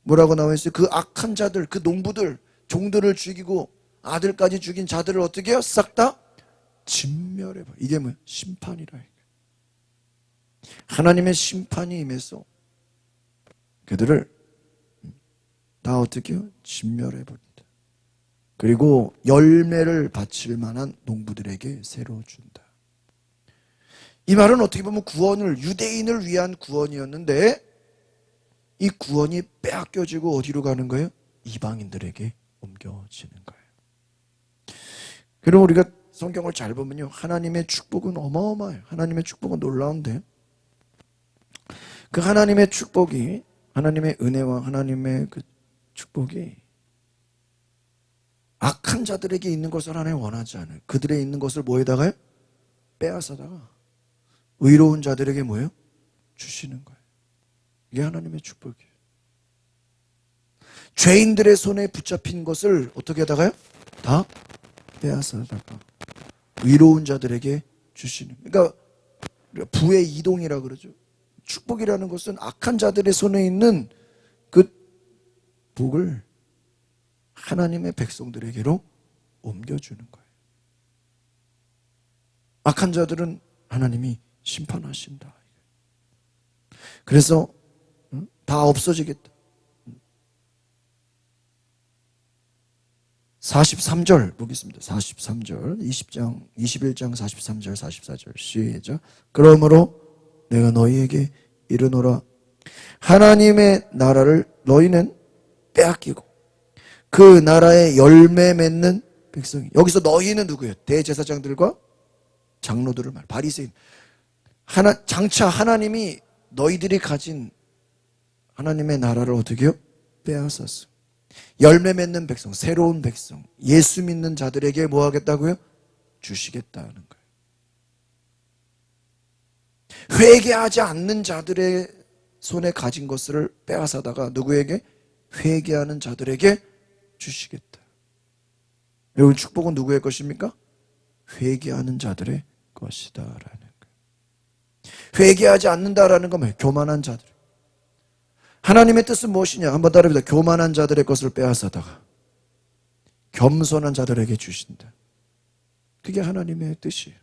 뭐라고 나와 있어요? 그 악한 자들, 그 농부들, 종들을 죽이고 아들까지 죽인 자들을 어떻게 해요? 싹 다 진멸해봐. 이게 뭐야? 심판이라. 하나님의 심판이 임해서 그들을 다 어떻게 해요? 진멸해버린다. 그리고 열매를 바칠 만한 농부들에게 새로 준다. 이 말은 어떻게 보면 구원을, 유대인을 위한 구원이었는데 이 구원이 빼앗겨지고 어디로 가는 거예요? 이방인들에게 옮겨지는 거예요. 그리고 우리가 성경을 잘 보면요, 하나님의 축복은 어마어마해요. 하나님의 축복은 놀라운데 그 하나님의 축복이, 하나님의 은혜와 하나님의 그 축복이 악한 자들에게 있는 것을 하나님 원하지 않아요. 그들의 있는 것을 뭐에다가요? 빼앗아다가 의로운 자들에게 뭐예요? 주시는 거예요. 이게 하나님의 축복이에요. 죄인들의 손에 붙잡힌 것을 어떻게 하다가요? 다 빼앗아다가 의로운 자들에게 주시는, 그러니까 부의 이동이라 그러죠. 축복이라는 것은 악한 자들의 손에 있는 그 복을 하나님의 백성들에게로 옮겨주는 거예요. 악한 자들은 하나님이 심판하신다. 그래서 다 없어지겠다. 43절 보겠습니다. 43절, 21장 43절, 44절 시작. 그러므로 내가 너희에게 이르노라. 하나님의 나라를 너희는 빼앗기고 그 나라의 열매 맺는 백성이, 여기서 너희는 누구예요? 대제사장들과 장로들을 말, 바리새인. 장차 하나님이 너희들이 가진 하나님의 나라를 어떻게 해요? 빼앗았어. 열매 맺는 백성, 새로운 백성, 예수 믿는 자들에게 뭐 하겠다고요? 주시겠다는 거예요. 회개하지 않는 자들의 손에 가진 것을 빼앗아다가 누구에게? 회개하는 자들에게 주시겠다. 여러분, 축복은 누구의 것입니까? 회개하는 자들의 것이다 라는 거예요. 회개하지 않는다라는 건 뭐예요? 교만한 자들. 하나님의 뜻은 무엇이냐? 한번 따라합니다. 교만한 자들의 것을 빼앗아다가 겸손한 자들에게 주신다. 그게 하나님의 뜻이에요.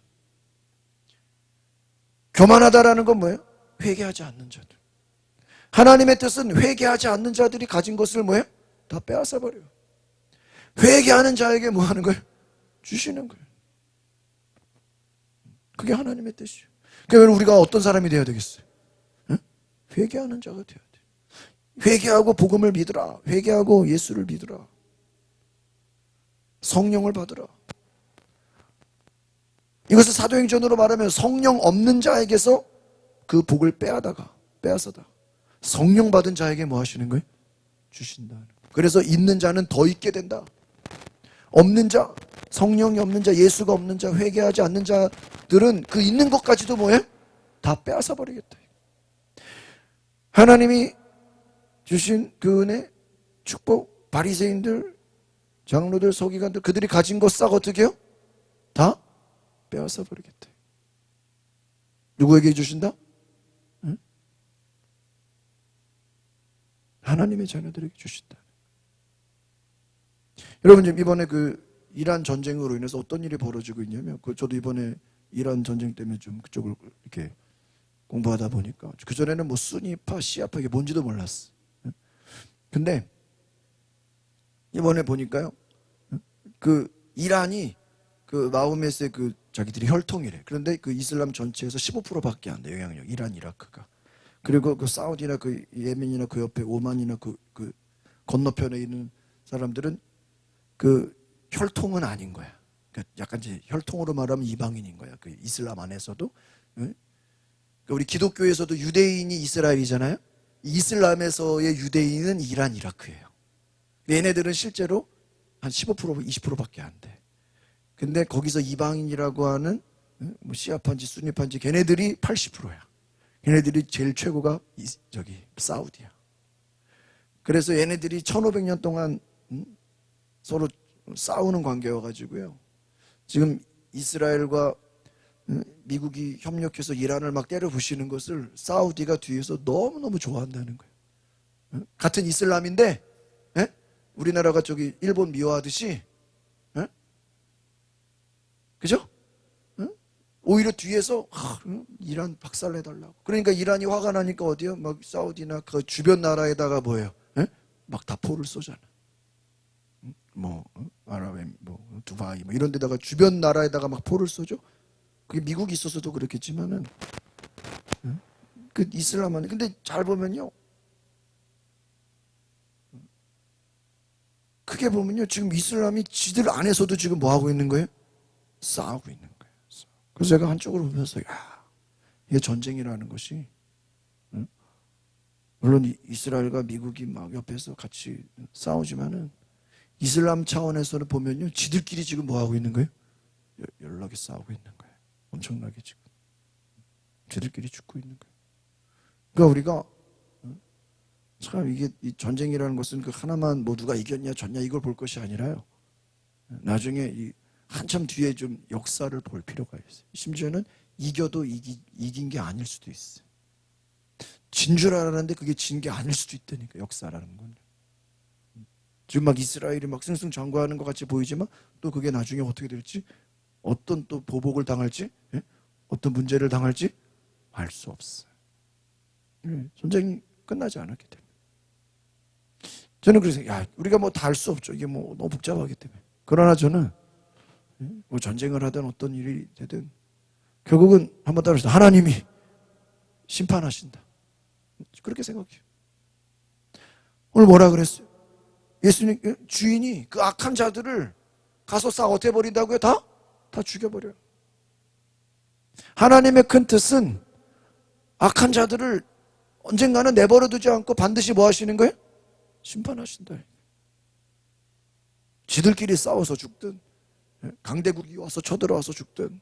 교만하다라는 건 뭐예요? 회개하지 않는 자들. 하나님의 뜻은 회개하지 않는 자들이 가진 것을 뭐예요? 다 빼앗아 버려요. 회개하는 자에게 뭐 하는 거예요? 주시는 거예요. 그게 하나님의 뜻이에요. 그러니까 우리가 어떤 사람이 되어야 되겠어요? 응? 회개하는 자가 되어야 돼요. 회개하고 복음을 믿으라. 회개하고 예수를 믿으라. 성령을 받으라. 이것을 사도행전으로 말하면 성령 없는 자에게서 그 복을 빼앗아다 성령 받은 자에게 뭐 하시는 거예요? 주신다. 그래서 있는 자는 더 있게 된다. 없는 자, 성령이 없는 자, 예수가 없는 자, 회개하지 않는 자들은 그 있는 것까지도 뭐예요? 다 빼앗아 버리겠다. 하나님이 주신 그 은혜, 축복, 바리새인들, 장로들, 서기관들, 그들이 가진 것 싹 어떻게 해요? 다 빼앗아 버리겠다. 누구에게 주신다? 응? 하나님의 자녀들에게 주신다. 여러분, 지금 이번에 그 이란 전쟁으로 인해서 어떤 일이 벌어지고 있냐면, 저도 이번에 이란 전쟁 때문에 좀 그쪽을 이렇게 공부하다 보니까, 그전에는 뭐 수니파, 시아파 이게 뭔지도 몰랐어. 근데 이번에 보니까요, 그 이란이 그 마호메스의 그 자기들이 혈통이래. 그런데 그 이슬람 전체에서 15%밖에 안 돼, 영향력. 이란, 이라크가. 그리고 그 사우디나 그 예멘이나 그 옆에 오만이나 그 건너편에 있는 사람들은 그 혈통은 아닌 거야. 그러니까 약간 이제 혈통으로 말하면 이방인인 거야. 그 이슬람 안에서도. 그러니까 우리 기독교에서도 유대인이 이스라엘이잖아요. 이슬람에서의 유대인은 이란, 이라크예요. 얘네들은 실제로 한 15%, 20%밖에 안 돼. 근데 거기서 이방인이라고 하는 뭐 시아파인지 수니파인지 걔네들이 80%야. 걔네들이 제일 최고가 저기 사우디야. 그래서 얘네들이 1500년 동안 서로 싸우는 관계여가지고요. 지금 이스라엘과 미국이 협력해서 이란을 막 때려 부시는 것을 사우디가 뒤에서 너무너무 좋아한다는 거예요. 같은 이슬람인데 우리나라가 저기 일본 미워하듯이, 그죠? 오히려 뒤에서 이란 박살내달라고. 그러니까 이란이 화가 나니까 어디요? 막 사우디나 그 주변 나라에다가 뭐예요? 막 다 포를 쏘잖아. 뭐 아랍의 뭐 두바이 뭐 이런 데다가 주변 나라에다가 막 포를 쏘죠. 그게 미국이 있어서도 그렇겠지만은 그 이슬람은 근데 잘 보면요. 크게 보면요. 지금 이슬람이 지들 안에서도 지금 뭐 하고 있는 거예요? 싸우고 있는 거예요. 그래서 제가 한쪽으로 보면서 야, 이게 전쟁이라는 것이 물론 이스라엘과 미국이 막 옆에서 같이 싸우지만은 이슬람 차원에서는 보면요. 지들끼리 지금 뭐 하고 있는 거예요? 연락이 싸우고 있는 거예요. 엄청나게 지금. 지들끼리 죽고 있는 거예요. 그러니까 우리가 참 이게 이 전쟁이라는 것은 그 하나만 뭐 누가 이겼냐 졌냐 이걸 볼 것이 아니라요. 나중에 이 한참 뒤에 좀 역사를 볼 필요가 있어요. 심지어는 이겨도 이긴 게 아닐 수도 있어요. 진 줄 알았는데 그게 진 게 아닐 수도 있다니까 역사라는 건. 지금 막 이스라엘이 막 승승장구하는 것 같이 보이지만 또 그게 나중에 어떻게 될지 어떤 또 보복을 당할지 어떤 문제를 당할지 알 수 없어요. 전쟁이 끝나지 않았기 때문에. 저는 그래서 야 우리가 뭐 다 할 수 없죠. 이게 뭐 너무 복잡하기 때문에. 그러나 저는 뭐 전쟁을 하든 어떤 일이 되든 결국은 한번 따라서 하나님이 심판하신다. 그렇게 생각해요. 오늘 뭐라 그랬어요? 예수님 주인이 그 악한 자들을 가서 싹 어떻게 버린다고요? 다 죽여버려요. 하나님의 큰 뜻은 악한 자들을 언젠가는 내버려 두지 않고 반드시 뭐 하시는 거예요? 심판하신다. 지들끼리 싸워서 죽든 강대국이 와서 쳐들어와서 죽든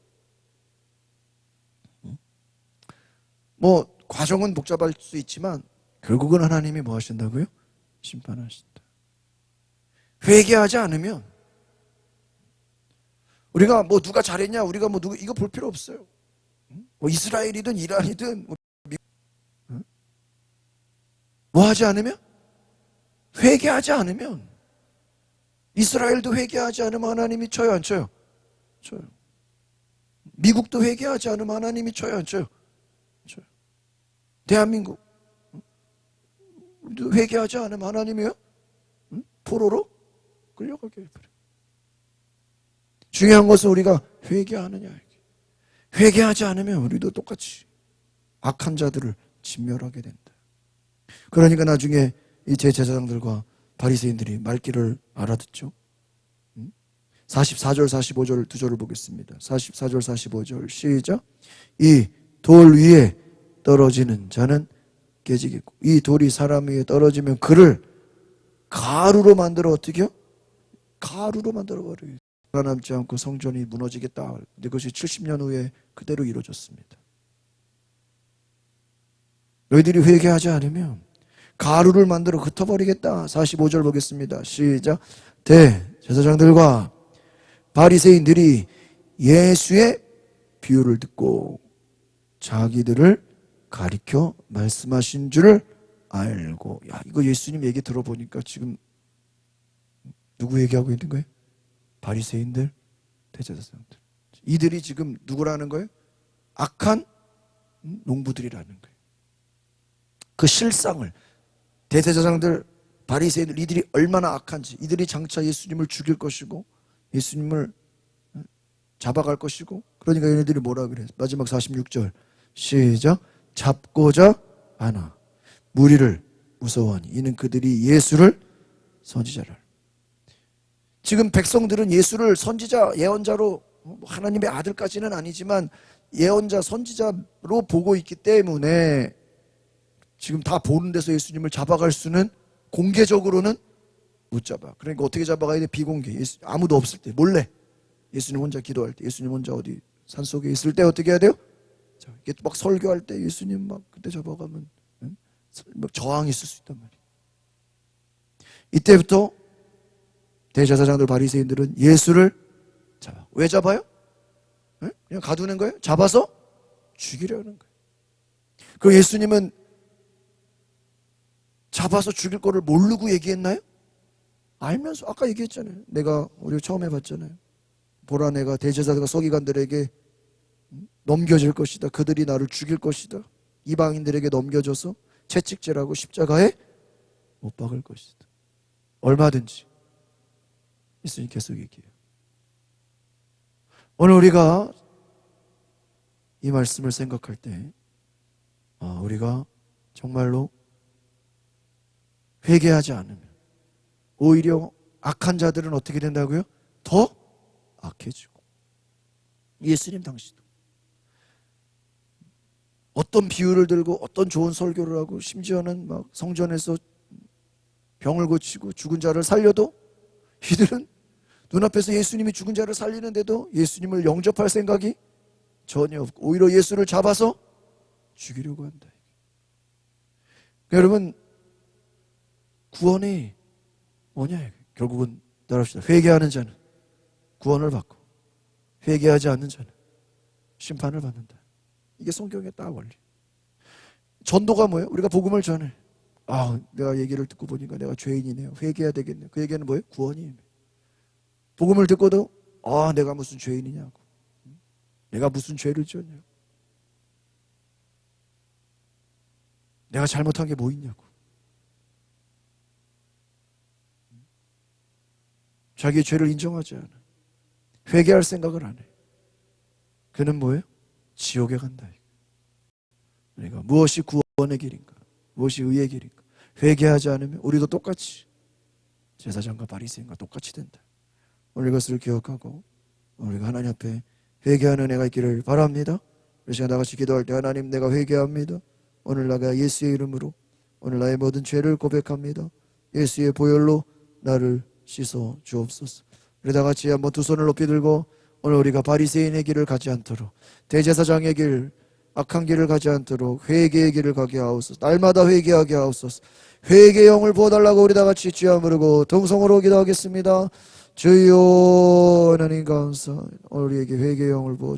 뭐 과정은 복잡할 수 있지만 결국은 하나님이 뭐 하신다고요? 심판하신다. 회개하지 않으면 우리가 뭐 누가 잘했냐 우리가 뭐 누가 이거 볼 필요 없어요. 뭐 이스라엘이든 이란이든 뭐 하지 않으면 회개하지 않으면 이스라엘도 회개하지 않으면 하나님이 쳐요 안 쳐요? 쳐요. 미국도 회개하지 않으면 하나님이 쳐요 안 쳐요? 쳐요. 대한민국 회개하지 않으면 하나님이요? 포로로 끌려가게 해버려요. 중요한 것은 우리가 회개하느냐. 회개하지 않으면 우리도 똑같이 악한 자들을 진멸하게 된다. 그러니까 나중에 이 제사장들과 바리새인들이 말귀를 알아듣죠. 44절 45절 두 절을 보겠습니다. 44절 45절 시작. 이 돌 위에 떨어지는 자는 깨지겠고 이 돌이 사람 위에 떨어지면 그를 가루로 만들어 어떻게요? 가루로 만들어 버려요. 살아남지 않고 성전이 무너지겠다. 근데 그것이 70년 후에 그대로 이루어졌습니다. 너희들이 회개하지 않으면 가루를 만들어 흩어버리겠다. 45절 보겠습니다. 시작. 대제사장들과 바리새인들이 예수의 비유를 듣고 자기들을 가리켜 말씀하신 줄을 알고 야 이거 예수님 얘기 들어보니까 지금 누구 얘기하고 있는 거예요? 바리새인들, 대제사장들. 이들이 지금 누구라는 거예요? 악한 농부들이라는 거예요. 그 실상을 대제사장들, 바리새인들 이들이 얼마나 악한지 이들이 장차 예수님을 죽일 것이고 예수님을 잡아갈 것이고 그러니까 얘네들이 뭐라 그래요? 마지막 46절 시작. 잡고자 하나 무리를 무서워하니 이는 그들이 예수를 선지자를. 지금 백성들은 예수를 선지자, 예언자로 하나님의 아들까지는 아니지만 예언자, 선지자로 보고 있기 때문에 지금 다 보는 데서 예수님을 잡아갈 수는 공개적으로는 못 잡아. 그러니까 어떻게 잡아가야 돼? 비공개. 아무도 없을 때 몰래 예수님 혼자 기도할 때 예수님 혼자 어디 산속에 있을 때 어떻게 해야 돼요? 이게 막 설교할 때 예수님 막 그때 잡아가면 막 저항이 있을 수 있단 말이에요. 이때부터 대제사장들 바리새인들은 예수를 잡아. 왜 잡아요? 그냥 가두는 거예요? 잡아서 죽이려는 거예요. 그 예수님은 잡아서 죽일 거를 모르고 얘기했나요? 알면서 아까 얘기했잖아요. 내가 우리 처음 해봤잖아요. 보라 내가 대제사장과 서기관들에게 넘겨질 것이다. 그들이 나를 죽일 것이다. 이방인들에게 넘겨져서 채찍질하고 십자가에 못 박을 것이다. 얼마든지 예수님 계속 얘기해요. 오늘 우리가 이 말씀을 생각할 때 우리가 정말로 회개하지 않으면 오히려 악한 자들은 어떻게 된다고요? 더 악해지고. 예수님 당시도 어떤 비유를 들고 어떤 좋은 설교를 하고 심지어는 막 성전에서 병을 고치고 죽은 자를 살려도 이들은 눈앞에서 예수님이 죽은 자를 살리는데도 예수님을 영접할 생각이 전혀 없고 오히려 예수를 잡아서 죽이려고 한다. 여러분, 구원이 뭐냐? 결국은 따라합시다. 회개하는 자는 구원을 받고 회개하지 않는 자는 심판을 받는다. 이게 성경의 딱 원리. 전도가 뭐예요? 우리가 복음을 전해. 내가 얘기를 듣고 보니까 내가 죄인이네요. 회개해야 되겠네요. 그 얘기는 뭐예요? 구원이에요. 복음을 듣고도 내가 무슨 죄인이냐고. 내가 무슨 죄를 지었냐고. 내가 잘못한 게 뭐 있냐고. 자기의 죄를 인정하지 않아. 회개할 생각을 안 해. 그는 뭐예요? 지옥에 간다. 그러니까 무엇이 구원의 길인가? 무엇이 의의 길인가? 회개하지 않으면 우리도 똑같이 제사장과 바리새인과 똑같이 된다. 오늘 이것을 기억하고 우리가 하나님 앞에 회개하는 은혜가 있기를 바랍니다. 우리 시간 다 같이 기도할 때 하나님 내가 회개합니다. 오늘 내가 예수의 이름으로 오늘 나의 모든 죄를 고백합니다. 예수의 보혈로 나를 씻어 주옵소서. 우리 다 같이 한번 두 손을 높이 들고 오늘 우리가 바리새인의 길을 가지 않도록 대제사장의 길 악한 길을 가지 않도록 회개의 길을 가게 하옵소서. 날마다 회개하게 하옵소서. 회개의 영을 부어달라고 우리 다 같이 주여 부르고 동성으로 기도하겠습니다. 주여 하나님 감사 오늘 우리에게 회개의 영을 부어